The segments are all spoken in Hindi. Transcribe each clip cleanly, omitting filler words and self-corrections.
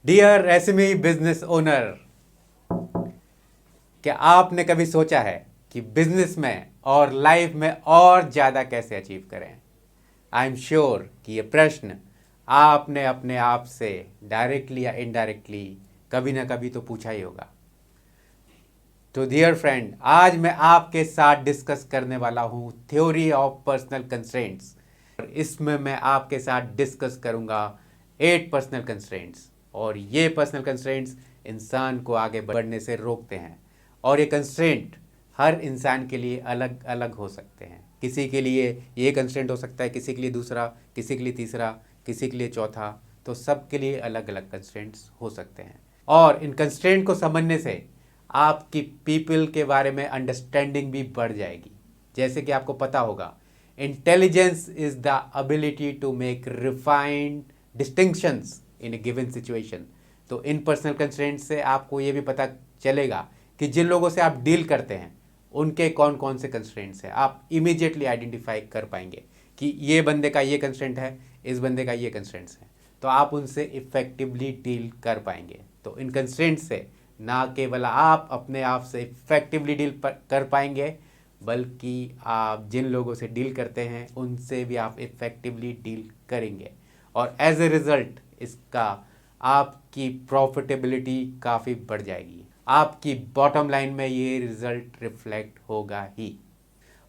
डियर एसएमई बिजनेस ओनर, क्या आपने कभी सोचा है कि बिजनेस में और लाइफ में और ज़्यादा कैसे अचीव करें? आई एम श्योर कि ये प्रश्न आपने अपने आप से डायरेक्टली या इनडायरेक्टली कभी ना कभी तो पूछा ही होगा। तो डियर फ्रेंड, आज मैं आपके साथ डिस्कस करने वाला हूँ थ्योरी ऑफ पर्सनल कंस्ट्रेंट्स। इसमें मैं आपके साथ डिस्कस करूँगा 8 पर्सनल कंस्ट्रेंट्स, और ये पर्सनल कंस्ट्रेंट्स इंसान को आगे बढ़ने से रोकते हैं। और ये कंस्ट्रेंट हर इंसान के लिए अलग अलग हो सकते हैं। किसी के लिए ये कंस्ट्रेंट हो सकता है, किसी के लिए दूसरा, किसी के लिए तीसरा, किसी के लिए चौथा। तो सबके लिए अलग अलग कंस्ट्रेंट्स हो सकते हैं, और इन कंस्ट्रेंट को समझने से आपकी पीपल के बारे में अंडरस्टैंडिंग भी बढ़ जाएगी। जैसे कि आपको पता होगा, intelligence is the ability to make refined distinctions in a given situation. तो इन पर्सनल कंस्ट्रेंट से आपको ये भी पता चलेगा कि जिन लोगों से आप डील करते हैं उनके कौन कौन से कंस्ट्रेंट्स हैं। आप इमीडिएटली आइडेंटिफाई कर पाएंगे कि ये बंदे का ये कंस्ट्रेंट है, इस बंदे का ये कंस्ट्रेंट्स है, तो आप उनसे इफेक्टिवली डील कर पाएंगे। तो इन कंस्ट्रेंट्स से ना केवल आप अपने आप से इफेक्टिवली डील कर पाएंगे, बल्कि आप जिन लोगों से डील करते हैं उनसे भी आप इफेक्टिवली डील करेंगे, और एज ए रिजल्ट इसका आपकी प्रॉफिटेबिलिटी काफ़ी बढ़ जाएगी। आपकी बॉटम लाइन में ये रिजल्ट रिफ्लेक्ट होगा ही।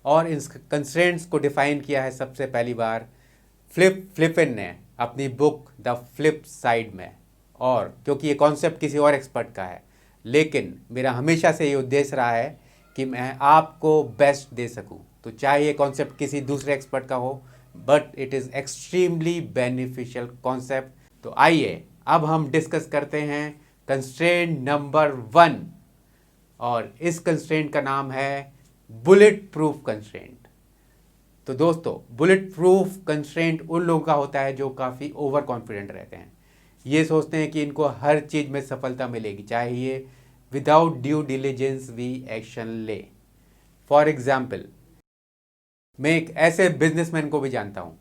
और इन कंस्ट्रेंट्स को डिफाइन किया है सबसे पहली बार फ्लिपिन ने अपनी बुक द फ्लिप साइड में। और क्योंकि ये कॉन्सेप्ट किसी और एक्सपर्ट का है, लेकिन मेरा हमेशा से ये उद्देश्य रहा है कि मैं आपको बेस्ट दे सकूं। तो चाहे ये कॉन्सेप्ट किसी दूसरे एक्सपर्ट का हो, but it is extremely beneficial concept. तो आइए अब हम डिस्कस करते हैं कंस्ट्रेंट नंबर 1, और इस कंस्ट्रेंट का नाम है बुलेट प्रूफ कंस्ट्रेंट। तो दोस्तों, बुलेट प्रूफ कंस्ट्रेंट उन लोगों का होता है जो काफ़ी ओवर कॉन्फिडेंट रहते हैं। ये सोचते हैं कि इनको हर चीज़ में सफलता मिलेगी, चाहे ये विदाउट ड्यू डिलिजेंस भी एक्शन ले। फॉर एग्जाम्पल, मैं एक ऐसे बिजनेसमैन को भी जानता हूँ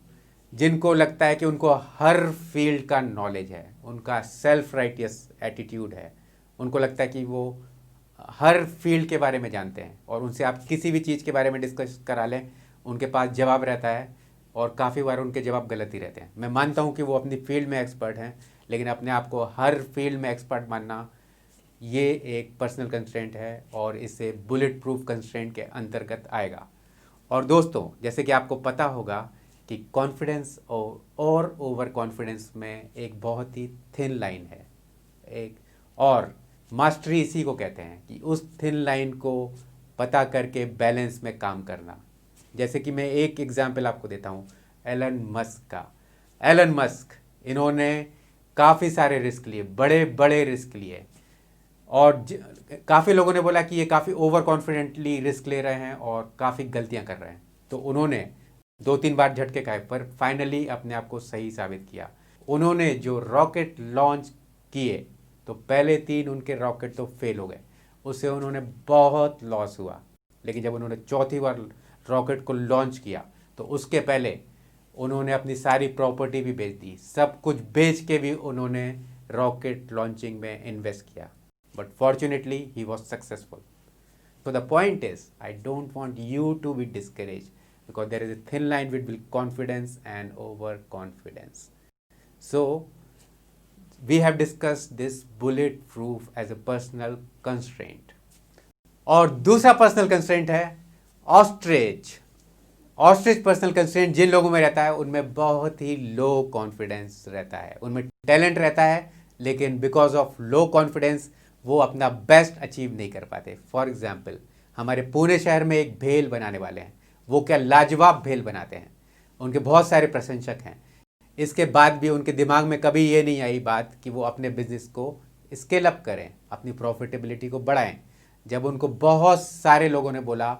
जिनको लगता है कि उनको हर फील्ड का नॉलेज है, उनका सेल्फ राइटियस एटीट्यूड है, उनको लगता है कि वो हर फील्ड के बारे में जानते हैं, और उनसे आप किसी भी चीज़ के बारे में डिस्कस करा लें उनके पास जवाब रहता है, और काफ़ी बार उनके जवाब गलत ही रहते हैं। मैं मानता हूँ कि वो अपनी फील्ड में एक्सपर्ट हैं, लेकिन अपने आप को हर फील्ड में एक्सपर्ट मानना ये एक पर्सनल कंस्ट्रेंट है, और इससे बुलेट प्रूफ कंस्ट्रेंट के अंतर्गत आएगा। और दोस्तों, जैसे कि आपको पता होगा कि कॉन्फिडेंस और ओवर कॉन्फिडेंस में एक बहुत ही थिन लाइन है, और मास्टरी इसी को कहते हैं कि उस थिन लाइन को पता करके बैलेंस में काम करना। जैसे कि मैं एक एग्जांपल आपको देता हूँ एलन मस्क का। एलन मस्क, इन्होंने काफ़ी सारे रिस्क लिए, बड़े बड़े रिस्क लिए, और काफ़ी लोगों ने बोला कि ये काफ़ी ओवर कॉन्फिडेंटली रिस्क ले रहे हैं और काफ़ी गलतियां कर रहे हैं। तो उन्होंने 2-3 बार झटके खाए, पर फाइनली अपने आप को सही साबित किया। उन्होंने जो रॉकेट लॉन्च किए, तो पहले 3 उनके रॉकेट तो फेल हो गए, उससे उन्होंने बहुत लॉस हुआ। लेकिन जब उन्होंने चौथी बार रॉकेट को लॉन्च किया, तो उसके पहले उन्होंने अपनी सारी प्रॉपर्टी भी बेच दी, सब कुछ बेच के भी उन्होंने रॉकेट लॉन्चिंग में इन्वेस्ट किया। But fortunately, he was successful. So the point is, I don't want you to be discouraged, because there is a thin line between confidence and overconfidence. So we have discussed this bulletproof as a personal constraint. और दूसरा पर्सनल कंस्ट्रेंट है ऑस्ट्रिच। ऑस्ट्रिच पर्सनल कंस्ट्रेंट जिन लोगों में रहता है उनमें बहुत ही लो कॉन्फिडेंस रहता है। उनमें टैलेंट रहता है, लेकिन बिकॉज ऑफ लो कॉन्फिडेंस वो अपना बेस्ट अचीव नहीं कर पाते। फॉर एग्जाम्पल, हमारे पुणे शहर में एक भेल बनाने वाले हैं, वो क्या लाजवाब भेल बनाते हैं, उनके बहुत सारे प्रशंसक हैं। इसके बाद भी उनके दिमाग में कभी ये नहीं आई बात कि वो अपने बिजनेस को स्केल अप करें, अपनी प्रॉफिटेबिलिटी को बढ़ाएं। जब उनको बहुत सारे लोगों ने बोला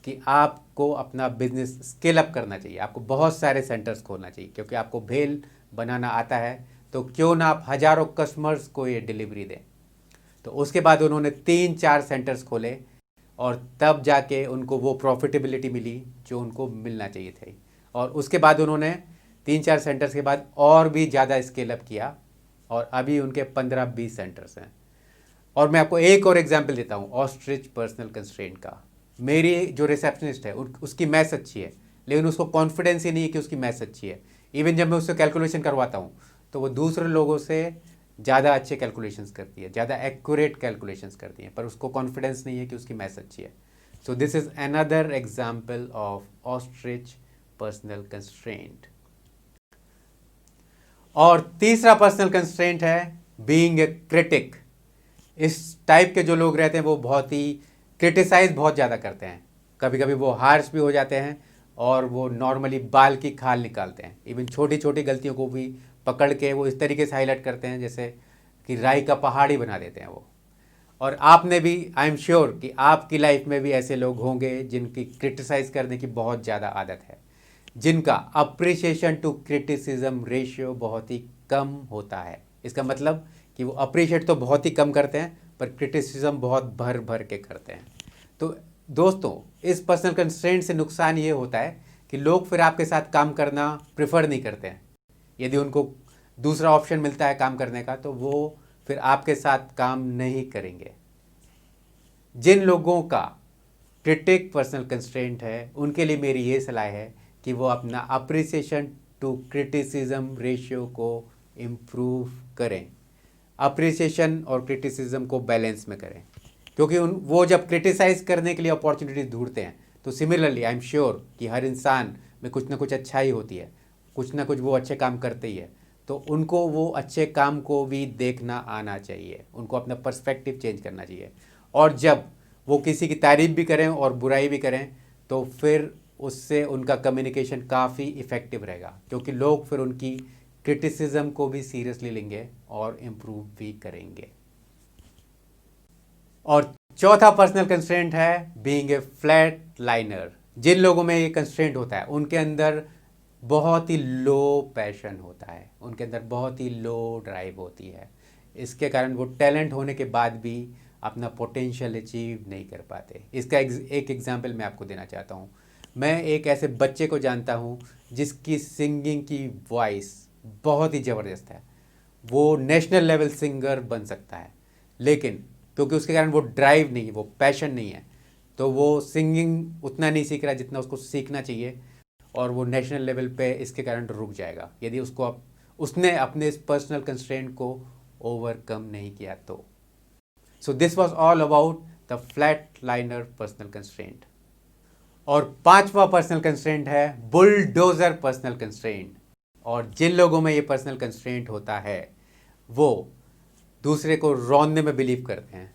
कि आपको अपना बिजनेस स्केल अप करना चाहिए, आपको बहुत सारे सेंटर्स खोलना चाहिए, क्योंकि आपको भेल बनाना आता है, तो क्यों ना आप हज़ारों कस्टमर्स को ये डिलीवरी दें। तो उसके बाद उन्होंने 3-4 सेंटर्स खोले, और तब जाके उनको वो प्रॉफिटेबिलिटी मिली जो उनको मिलना चाहिए थी। और उसके बाद उन्होंने 3-4 सेंटर्स के बाद और भी ज़्यादा स्केल अप किया, और अभी उनके 15-20 सेंटर्स हैं। और मैं आपको एक और एग्जांपल देता हूँ ऑस्ट्रिच पर्सनल कंस्ट्रेंट का। मेरी जो रिसेप्शनिस्ट है उसकी मैथ्स अच्छी है, लेकिन उसको कॉन्फिडेंस ही नहीं है कि उसकी मैथ्स अच्छी है। इवन जब मैं उससे कैलकुलेशन करवाता हूँ तो वो दूसरे लोगों से ज़्यादा अच्छे कैलकुलेशंस करती है, ज़्यादा एक्यूरेट कैलकुलेशंस करती है, पर उसको कॉन्फिडेंस नहीं है कि उसकी मैथ्स अच्छी है। So this is another example of ostrich personal constraint. और तीसरा पर्सनल कंस्ट्रेंट है बीइंग ए क्रिटिक। इस टाइप के जो लोग रहते हैं वो बहुत ही क्रिटिसाइज बहुत ज़्यादा करते हैं, कभी कभी वो हार्श भी हो जाते हैं और वो नॉर्मली बाल की खाल निकालते हैं। इवन छोटी छोटी गलतियों को भी पकड़ के वो इस तरीके से हाईलाइट करते हैं जैसे कि राई का पहाड़ ही बना देते हैं वो। और आपने भी, आई एम श्योर कि आपकी लाइफ में भी ऐसे लोग होंगे जिनकी क्रिटिसाइज करने की बहुत ज़्यादा आदत है, जिनका अप्रिसिएशन टू क्रिटिसिज्म रेशियो बहुत ही कम होता है। इसका मतलब कि वो अप्रिशिएट तो बहुत ही कम करते हैं पर क्रिटिसिज्म बहुत भर भर के करते हैं। तो दोस्तों, इस पर्सनल कंस्ट्रेंट से नुकसान ये होता है कि लोग फिर आपके साथ काम करना प्रेफर नहीं करते हैं। यदि उनको दूसरा ऑप्शन मिलता है काम करने का तो वो फिर आपके साथ काम नहीं करेंगे। जिन लोगों का क्रिटिक पर्सनल कंस्ट्रेंट है उनके लिए मेरी ये सलाह है कि वो अपना अप्रिसिएशन टू क्रिटिसिज्म रेशियो को इम्प्रूव करें। अप्रिसिएशन और क्रिटिसिज्म को बैलेंस में करें, क्योंकि वो जब क्रिटिसाइज करने के लिए अपॉर्चुनिटी ढूंढते हैं तो सिमिलरली आई एम श्योर कि हर इंसान में कुछ ना कुछ अच्छाई होती है, कुछ ना कुछ वो अच्छे काम करते ही है। तो उनको वो अच्छे काम को भी देखना आना चाहिए, उनको अपना पर्सपेक्टिव चेंज करना चाहिए। और जब वो किसी की तारीफ भी करें और बुराई भी करें तो फिर उससे उनका कम्युनिकेशन काफ़ी इफ़ेक्टिव रहेगा, क्योंकि लोग फिर उनकी क्रिटिसिज्म को भी सीरियसली लेंगे और इम्प्रूव भी करेंगे। और चौथा पर्सनल कंस्ट्रेंट है बीइंग ए फ्लैट लाइनर। जिन लोगों में ये कंस्ट्रेंट होता है उनके अंदर बहुत ही लो पैशन होता है, उनके अंदर बहुत ही लो ड्राइव होती है। इसके कारण वो टैलेंट होने के बाद भी अपना पोटेंशियल अचीव नहीं कर पाते। इसका एक एग्जांपल मैं आपको देना चाहता हूँ। मैं एक ऐसे बच्चे को जानता हूँ जिसकी सिंगिंग की वॉइस बहुत ही ज़बरदस्त है। वो नेशनल लेवल सिंगर बन सकता है, लेकिन क्योंकि उसके कारण वो ड्राइव नहीं है, वो पैशन नहीं है, तो वो सिंगिंग उतना नहीं सीख रहा जितना उसको सीखना चाहिए और वो नेशनल लेवल पे इसके कारण रुक जाएगा यदि उसने अपने इस पर्सनल कंस्ट्रेंट को ओवरकम नहीं किया तो। So this was all about the flat liner personal constraint. और पांचवा पर्सनल कंस्ट्रेंट है बुलडोजर पर्सनल कंस्ट्रेंट। और जिन लोगों में ये पर्सनल कंस्ट्रेंट होता है वो दूसरे को रौंदने में बिलीव करते हैं।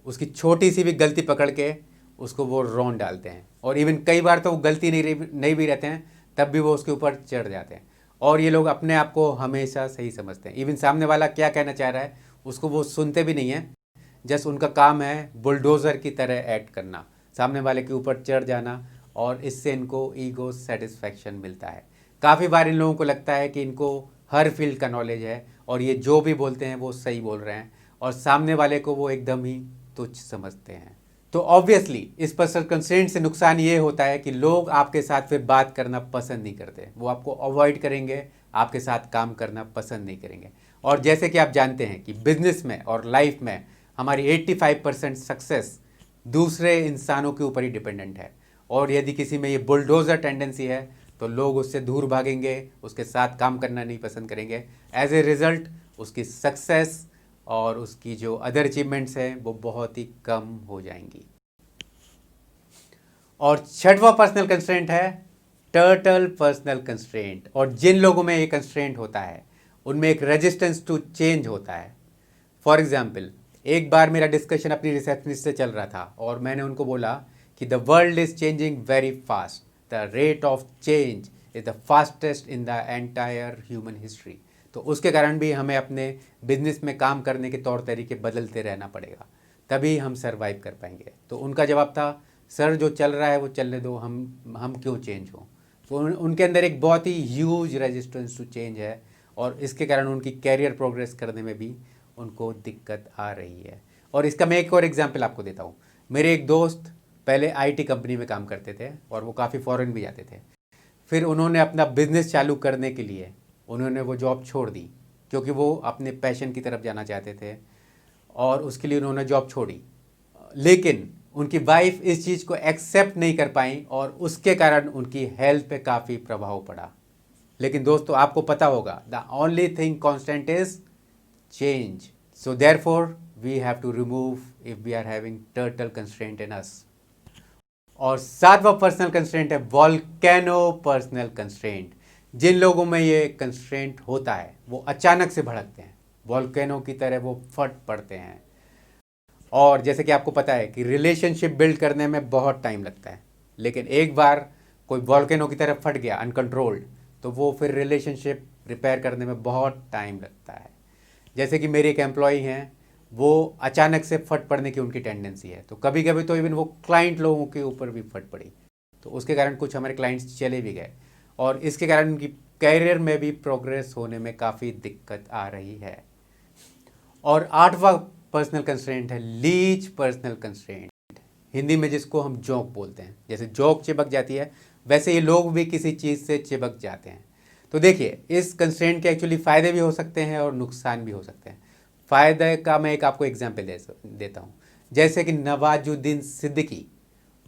उसकी छोटी सी भी गलती पकड़ के उसको वो रौंद डालते हैं, और इवन कई बार तो वो गलती नहीं भी रहते हैं तब भी वो उसके ऊपर चढ़ जाते हैं। और ये लोग अपने आप को हमेशा सही समझते हैं। इवन सामने वाला क्या कहना चाह रहा है उसको वो सुनते भी नहीं हैं। जस्ट उनका काम है बुलडोज़र की तरह एक्ट करना, सामने वाले के ऊपर चढ़ जाना, और इससे इनको ईगो सेटिस्फैक्शन मिलता है। काफ़ी बार इन लोगों को लगता है कि इनको हर फील्ड का नॉलेज है और ये जो भी बोलते हैं वो सही बोल रहे हैं, और सामने वाले को वो एकदम ही तुच्छ समझते हैं। तो ऑब्वियसली इस पर्सनल कंस्ट्रेंट से नुकसान ये होता है कि लोग आपके साथ फिर बात करना पसंद नहीं करते, वो आपको अवॉइड करेंगे, आपके साथ काम करना पसंद नहीं करेंगे। और जैसे कि आप जानते हैं कि बिजनेस में और लाइफ में हमारी 85% सक्सेस दूसरे इंसानों के ऊपर ही डिपेंडेंट है, और यदि किसी में ये बुलडोज़र टेंडेंसी है तो लोग उससे दूर भागेंगे, उसके साथ काम करना नहीं पसंद करेंगे। एज ए रिज़ल्ट उसकी सक्सेस और उसकी जो अदर अचीवमेंट्स हैं वो बहुत ही कम हो जाएंगी। और छठवां पर्सनल कंस्ट्रेंट है टर्टल पर्सनल कंस्ट्रेंट। और जिन लोगों में ये कंस्ट्रेंट होता है उनमें एक रेजिस्टेंस टू चेंज होता है। फॉर एग्जाम्पल, एक बार मेरा डिस्कशन अपनी रिसेप्शनिस्ट से चल रहा था और मैंने उनको बोला कि the world is changing very fast, the rate of change is the fastest in the entire human history. तो उसके कारण भी हमें अपने बिजनेस में काम करने के तौर तरीके बदलते रहना पड़ेगा, तभी हम सर्वाइव कर पाएंगे। तो उनका जवाब था, सर जो चल रहा है वो चलने दो, हम क्यों चेंज हों। तो उनके अंदर एक बहुत ही ह्यूज रेजिस्टेंस टू चेंज है, और इसके कारण उनकी कैरियर प्रोग्रेस करने में भी उनको दिक्कत आ रही है। और इसका मैं एक और एग्जांपल आपको देता हूँ। मेरे एक दोस्त पहले आईटी कंपनी में काम करते थे और वो काफ़ी फॉरेन भी जाते थे। फिर उन्होंने अपना बिजनेस चालू करने के लिए उन्होंने वो जॉब छोड़ दी, क्योंकि वो अपने पैशन की तरफ जाना चाहते थे और उसके लिए उन्होंने जॉब छोड़ी। लेकिन उनकी वाइफ इस चीज़ को एक्सेप्ट नहीं कर पाई और उसके कारण उनकी हेल्थ पे काफ़ी प्रभाव पड़ा। लेकिन दोस्तों आपको पता होगा, the only thing constant is change. So therefore we have to remove if we are having turtle constraint in us. और सातवां पर्सनल कंस्ट्रेंट है वॉल्केनो पर्सनल कंस्ट्रेंट। जिन लोगों में ये कंस्ट्रेंट होता है वो अचानक से भड़कते हैं, वॉल्केनो की तरह वो फट पड़ते हैं। और जैसे कि आपको पता है कि रिलेशनशिप बिल्ड करने में बहुत टाइम लगता है, लेकिन एक बार कोई वॉल्केनो की तरह फट गया अनकंट्रोल्ड, तो वो फिर रिलेशनशिप रिपेयर करने में बहुत टाइम लगता है। जैसे कि मेरे एक एम्प्लॉई हैं, वो अचानक से फट पड़ने की उनकी टेंडेंसी है, तो कभी कभी तो इवन वो क्लाइंट लोगों के ऊपर भी फट पड़ी, तो उसके कारण कुछ हमारे क्लाइंट्स चले भी गए और इसके कारण उनकी कैरियर में भी प्रोग्रेस होने में काफ़ी दिक्कत आ रही है। और आठवां पर्सनल कंस्ट्रेंट है लीच पर्सनल कंस्ट्रेंट, हिंदी में जिसको हम जोक बोलते हैं। जैसे जोक चिपक जाती है, वैसे ये लोग भी किसी चीज़ से चिपक जाते हैं। तो देखिए, इस कंस्ट्रेंट के एक्चुअली फ़ायदे भी हो सकते हैं और नुकसान भी हो सकते हैं। फ़ायदे का मैं एक आपको एग्जाम्पल देता हूँ। जैसे कि नवाजुद्दीन सिद्दीकी,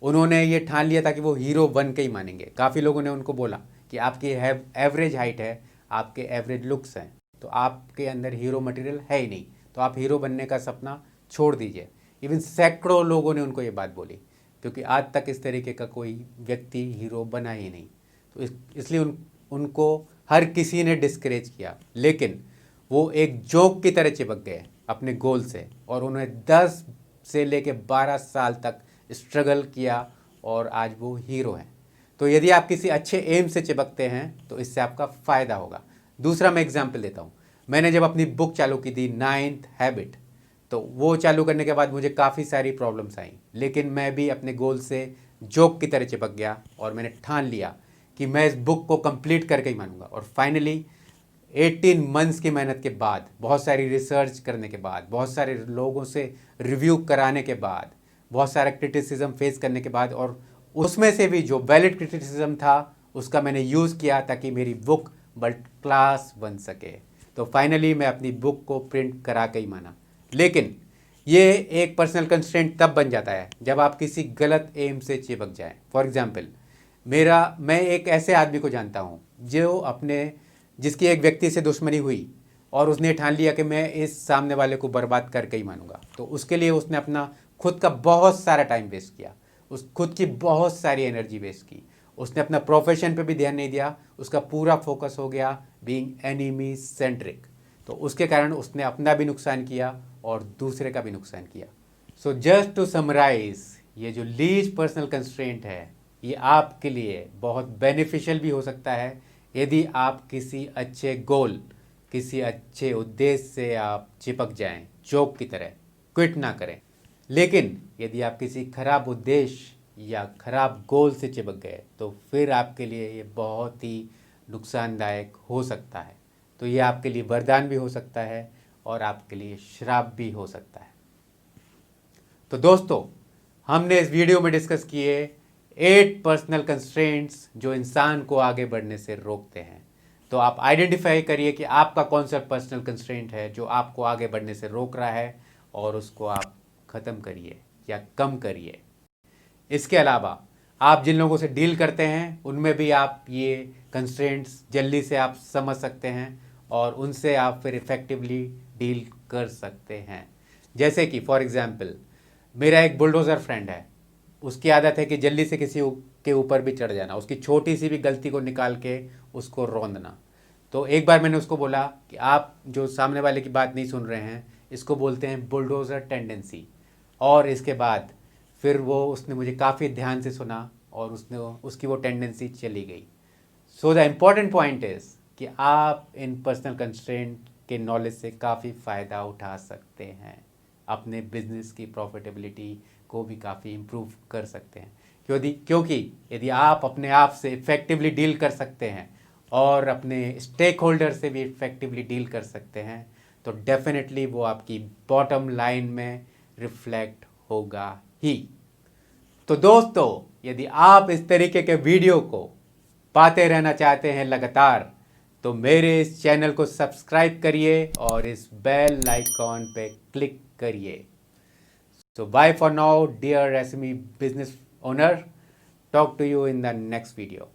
उन्होंने ये ठान लिया था कि वो हीरो बन के ही मानेंगे। काफ़ी लोगों ने उनको बोला कि आपकी एवरेज हाइट है, आपके एवरेज लुक्स हैं, तो आपके अंदर हीरो मटेरियल है ही नहीं, तो आप हीरो बनने का सपना छोड़ दीजिए। इवन सैकड़ों लोगों ने उनको ये बात बोली, क्योंकि आज तक इस तरीके का कोई व्यक्ति हीरो बना ही नहीं। तो इसलिए उनको हर किसी ने डिस्करेज किया, लेकिन वो एक जोक की तरह चिपक गए अपने गोल से और उन्होंने 10 से लेके 12 साल तक स्ट्रगल किया और आज वो हीरो हैं। तो यदि आप किसी अच्छे एम से चिपकते हैं तो इससे आपका फ़ायदा होगा। दूसरा मैं एग्जाम्पल देता हूँ। मैंने जब अपनी बुक चालू की थी 9th हैबिट, तो वो चालू करने के बाद मुझे काफ़ी सारी प्रॉब्लम्स आई, लेकिन मैं भी अपने गोल से जोक की तरह चिपक गया और मैंने ठान लिया कि मैं इस बुक को कंप्लीट करके ही मानूंगा। और फाइनली 18 मंथ्स की मेहनत के बाद, बहुत सारी रिसर्च करने के बाद, बहुत सारे लोगों से रिव्यू कराने के बाद, बहुत सारा क्रिटिसिज्म फेस करने के बाद, और उसमें से भी जो वैलिड क्रिटिसिज्म था उसका मैंने यूज़ किया ताकि मेरी बुक वर्ल्ड क्लास बन सके। तो फाइनली मैं अपनी बुक को प्रिंट करा के ही माना। लेकिन ये एक पर्सनल कंस्ट्रेंट तब बन जाता है जब आप किसी गलत एम से चिपक जाएं। फॉर एग्जांपल, मैं एक ऐसे आदमी को जानता हूँ जिसकी एक व्यक्ति से दुश्मनी हुई और उसने ठान लिया कि मैं इस सामने वाले को बर्बाद करके ही मानूंगा। तो उसके लिए उसने अपना खुद का बहुत सारा टाइम वेस्ट किया, खुद की बहुत सारी एनर्जी वेस्ट की। उसने अपना प्रोफेशन पे भी ध्यान नहीं दिया, उसका पूरा फोकस हो गया बीइंग एनिमी सेंट्रिक। तो उसके कारण उसने अपना भी नुकसान किया और दूसरे का भी नुकसान किया। सो जस्ट टू समराइज, ये जो लीच पर्सनल कंस्ट्रेंट है ये आपके लिए बहुत बेनिफिशियल भी हो सकता है यदि आप किसी अच्छे गोल, किसी अच्छे उद्देश्य से आप चिपक जाएं, जोक की तरह क्विट ना करें। लेकिन यदि आप किसी खराब उद्देश्य या खराब गोल से चिपक गए तो फिर आपके लिए ये बहुत ही नुकसानदायक हो सकता है। तो ये आपके लिए वरदान भी हो सकता है और आपके लिए श्राप भी हो सकता है। तो दोस्तों, हमने इस वीडियो में डिस्कस किए 8 पर्सनल कंस्ट्रेंट्स जो इंसान को आगे बढ़ने से रोकते हैं। तो आप आइडेंटिफाई करिए कि आपका कौन सा पर्सनल कंस्ट्रेंट है जो आपको आगे बढ़ने से रोक रहा है और उसको आप ख़त्म करिए या कम करिए। इसके अलावा आप जिन लोगों से डील करते हैं उनमें भी आप ये कंस्ट्रेंट्स जल्दी से आप समझ सकते हैं और उनसे आप फिर इफ़ेक्टिवली डील कर सकते हैं। जैसे कि फॉर एग्ज़ाम्पल, मेरा एक बुलडोज़र फ्रेंड है, उसकी आदत है कि जल्दी से किसी के ऊपर भी चढ़ जाना, उसकी छोटी सी भी गलती को निकाल के उसको रौंदना। तो एक बार मैंने उसको बोला कि आप जो सामने वाले की बात नहीं सुन रहे हैं, इसको बोलते हैं बुलडोज़र टेंडेंसी। और इसके बाद फिर उसने मुझे काफ़ी ध्यान से सुना और उसकी वो टेंडेंसी चली गई। So the important point is कि आप इन पर्सनल कंस्ट्रेंट के नॉलेज से काफ़ी फ़ायदा उठा सकते हैं, अपने बिजनेस की प्रॉफिटेबिलिटी को भी काफ़ी इम्प्रूव कर सकते हैं। क्योंकि यदि आप अपने आप से इफ़ेक्टिवली डील कर सकते हैं और अपने स्टेक होल्डर से भी इफ़ेक्टिवली डील कर सकते हैं तो डेफिनेटली वो आपकी बॉटम लाइन में रिफ्लेक्ट होगा ही। तो दोस्तों, यदि आप इस तरीके के वीडियो को पाते रहना चाहते हैं लगातार, तो मेरे इस चैनल को सब्सक्राइब करिए और इस बेल आइकॉन पे क्लिक करिए। So bye for now, dear SME business owner. Talk to you in the next video.